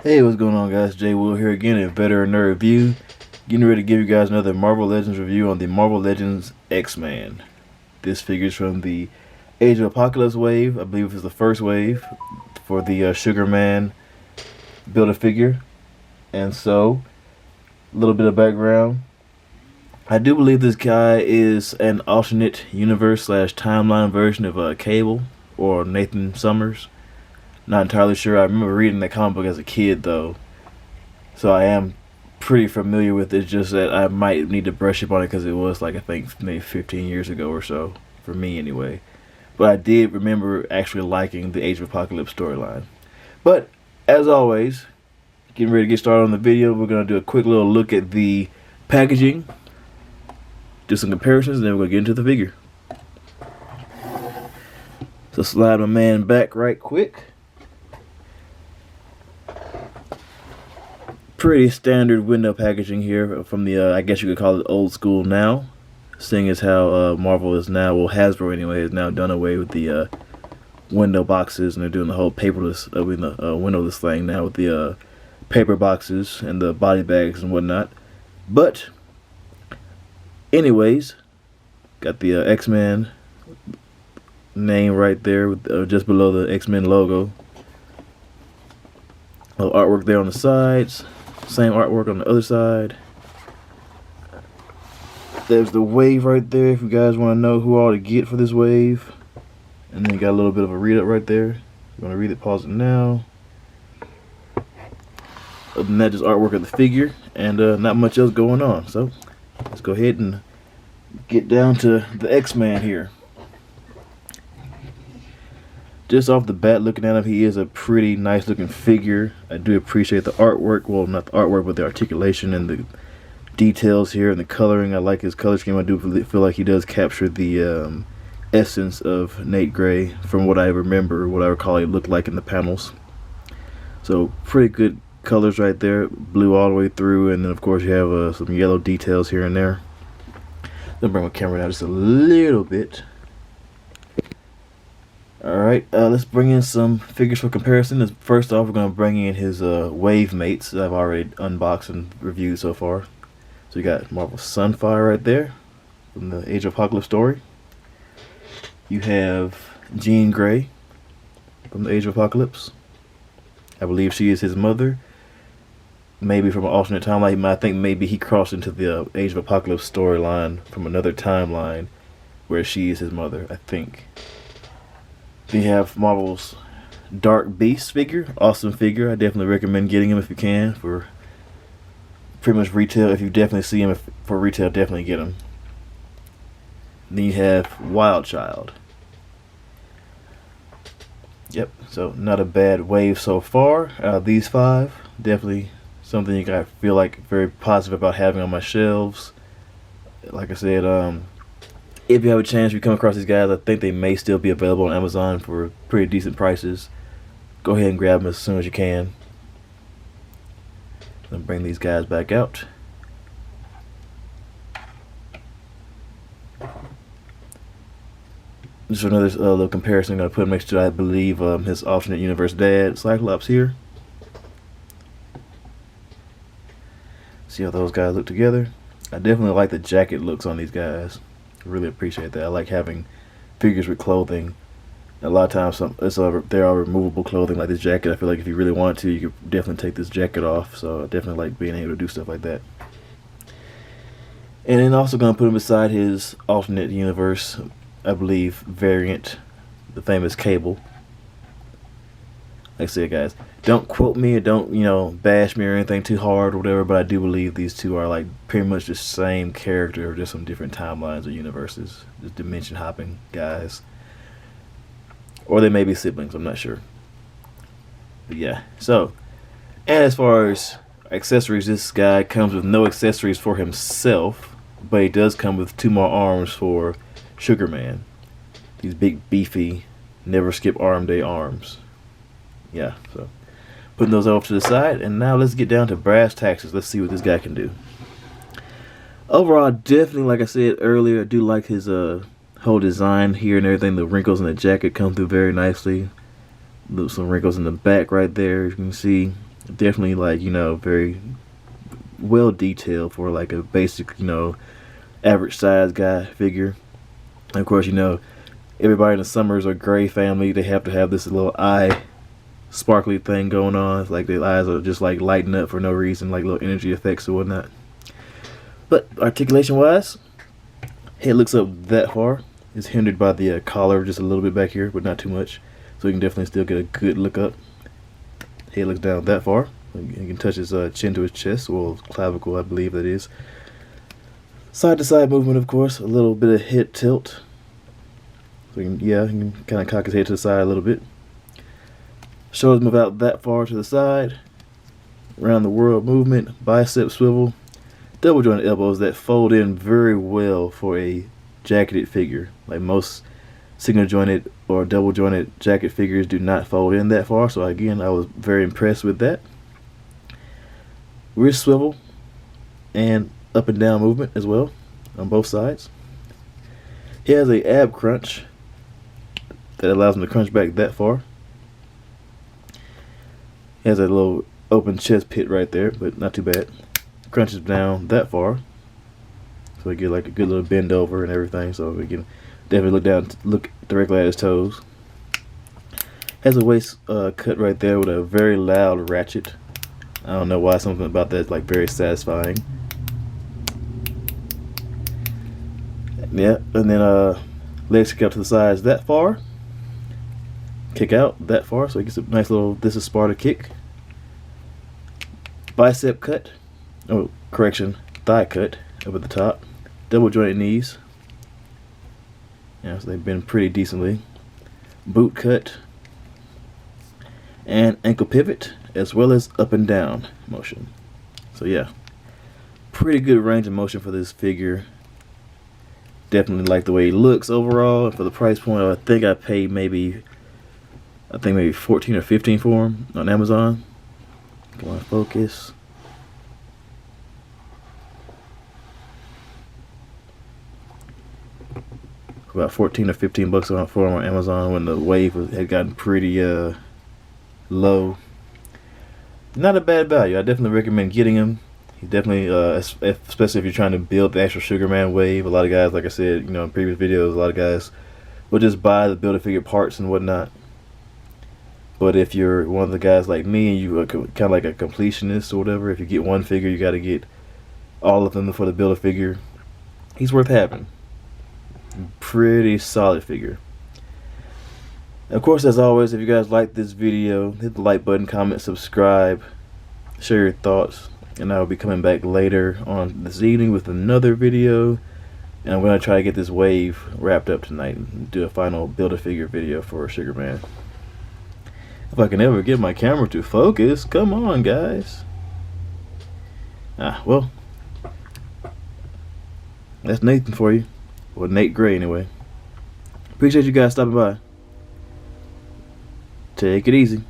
Hey, what's going on, guys? Jay Will here again at Veteran Nerd Review. Getting ready to give you guys another Marvel Legends review on the Marvel Legends X-Man. This figure's from the Age of Apocalypse wave. I believe it's the first wave for the Sugar Man Build-A-Figure. And so, a little bit of background. I do believe this guy is an alternate universe / timeline version of Cable or Nathan Summers. Not entirely sure. I remember reading that comic book as a kid, though, so I am pretty familiar with it. Just that I might need to brush up on it because it was like, I think, maybe 15 years ago or so, for me anyway. But I did remember actually liking the Age of Apocalypse storyline. But as always, getting ready to get started on the video, we're gonna do a quick little look at the packaging, do some comparisons, and then we're gonna get into the figure. So slide my man back right quick. Pretty standard window packaging here from the, I guess you could call it old school now, seeing as how Marvel is now, well, Hasbro anyway, has now done away with the window boxes, and they're doing the whole paperless, windowless thing now with the paper boxes and the body bags and whatnot. But, anyways, got the X-Men name right there, with, just below the X-Men logo. A little artwork there on the sides. Same artwork on the other side. There's the wave right there if you guys want to know who all to get for this wave. And then you got a little bit of a read up right there. You want to read it, pause it now. Other than that, just artwork of the figure and not much else going on. So let's go ahead and get down to the X-Man here. Just off the bat, looking at him, he is a pretty nice looking figure. I do appreciate the artwork. Well, not the artwork, but the articulation and the details here and the coloring. I like his color scheme. I do feel like he does capture the essence of Nate Grey from what I remember, what I recall he looked like in the panels. So pretty good colors right there. Blue all the way through, and then of course you have some yellow details here and there. Let me bring my camera down just a little bit. Alright, let's bring in some figures for comparison. First off, we're going to bring in his wave mates that I've already unboxed and reviewed so far. So you got Marvel Sunfire right there from the Age of Apocalypse story. You have Jean Grey from the Age of Apocalypse. I believe she is his mother. Maybe from an alternate timeline. I think maybe he crossed into the Age of Apocalypse storyline from another timeline where she is his mother, I think. Then you have Marvel's Dark Beast figure. Awesome figure. I definitely recommend getting him if you can for pretty much retail. If you definitely see him for retail, definitely get him. Then you have Wild Child. Yep, so not a bad wave so far. These five, definitely something you gotta feel like very positive about having on my shelves. Like I said, if you have a chance, if you come across these guys, I think they may still be available on Amazon for pretty decent prices. Go ahead and grab them as soon as you can. Then bring these guys back out. Just another little comparison I'm going to put next to, I believe, his alternate universe dad, Cyclops here. See how those guys look together. I definitely like the jacket looks on these guys. Really appreciate that. I like having figures with clothing. A lot of times they're all removable clothing like this jacket. I feel like if you really want to, you could definitely take this jacket off. So I definitely like being able to do stuff like that. And then also going to put him beside his alternate universe, I believe, variant, the famous Cable. Like I said, guys, don't quote me or don't, bash me or anything too hard or whatever, but I do believe these two are like pretty much the same character, just some different timelines or universes. Just dimension hopping guys. Or they may be siblings, I'm not sure. But yeah, so, and as far as accessories, this guy comes with no accessories for himself, but he does come with 2 more arms for Sugar Man. These big, beefy, never skip arm day arms. Yeah, so putting those off to the side, and now let's get down to brass taxes. Let's see what this guy can do. Overall, definitely, like I said earlier, I do like his whole design here and everything. The wrinkles in the jacket come through very nicely. Some wrinkles in the back right there, you can see. Definitely, like, you know, very well detailed for like a basic, you know, average size guy figure. And of course, you know, everybody in the Summers or Grey family, they have to have this little eye sparkly thing going on. It's like their eyes are just like lighting up for no reason, like little energy effects or whatnot. But articulation wise, head looks up that far. It's hindered by the collar just a little bit back here, but not too much. So you can definitely still get a good look up. Head looks down that far. You can touch his chin to his chest, or clavicle, I believe that is. Side to side movement, of course. A little bit of head tilt. So you can kind of cock his head to the side a little bit. Shoulders move out that far to the side. Around the world movement. Bicep swivel. Double jointed elbows that fold in very well for a jacketed figure. Like most single jointed or double jointed jacket figures do not fold in that far. So again, I was very impressed with that. Wrist swivel and up and down movement as well on both sides. He has a ab crunch that allows him to crunch back that far. He has a little open chest pit right there, but not too bad. Crunches down that far, so we get like a good little bend over and everything. So we can definitely look directly at his toes. Has a waist cut right there with a very loud ratchet. I don't know why, something about that is like very satisfying. Yeah, and then legs kick out to the sides that far. Kick out that far, so he gets a nice little "This is Sparta" kick. Bicep cut. Oh, correction, thigh cut up at the top. Double jointed knees. Yeah, so they've been pretty decently. Boot cut. And ankle pivot, as well as up and down motion. So yeah, pretty good range of motion for this figure. Definitely like the way he looks overall. And for the price point, I think I paid maybe 14 or 15 for him on Amazon. Come on, focus. About 14 or 15 bucks for him on Amazon when the wave had gotten pretty low. Not a bad value. I definitely recommend getting him. He definitely, especially if you're trying to build the actual Sugar Man wave. A lot of guys, like I said, you know, in previous videos, a lot of guys will just buy the Build-A-Figure parts and whatnot. But if you're one of the guys like me and you are kind of like a completionist or whatever, if you get one figure, you got to get all of them for the Build-A-Figure. He's worth having. Pretty solid figure. Of course, as always, if you guys like this video, hit the like button, comment, subscribe, share your thoughts, and I will be coming back later on this evening with another video. And I'm going to try to get this wave wrapped up tonight and do a final Build-A-Figure video for Sugar Man. If I can ever get my camera to focus, come on, guys. Well, that's Nathan for you. Or Nate Gray, anyway. Appreciate you guys stopping by. Take it easy.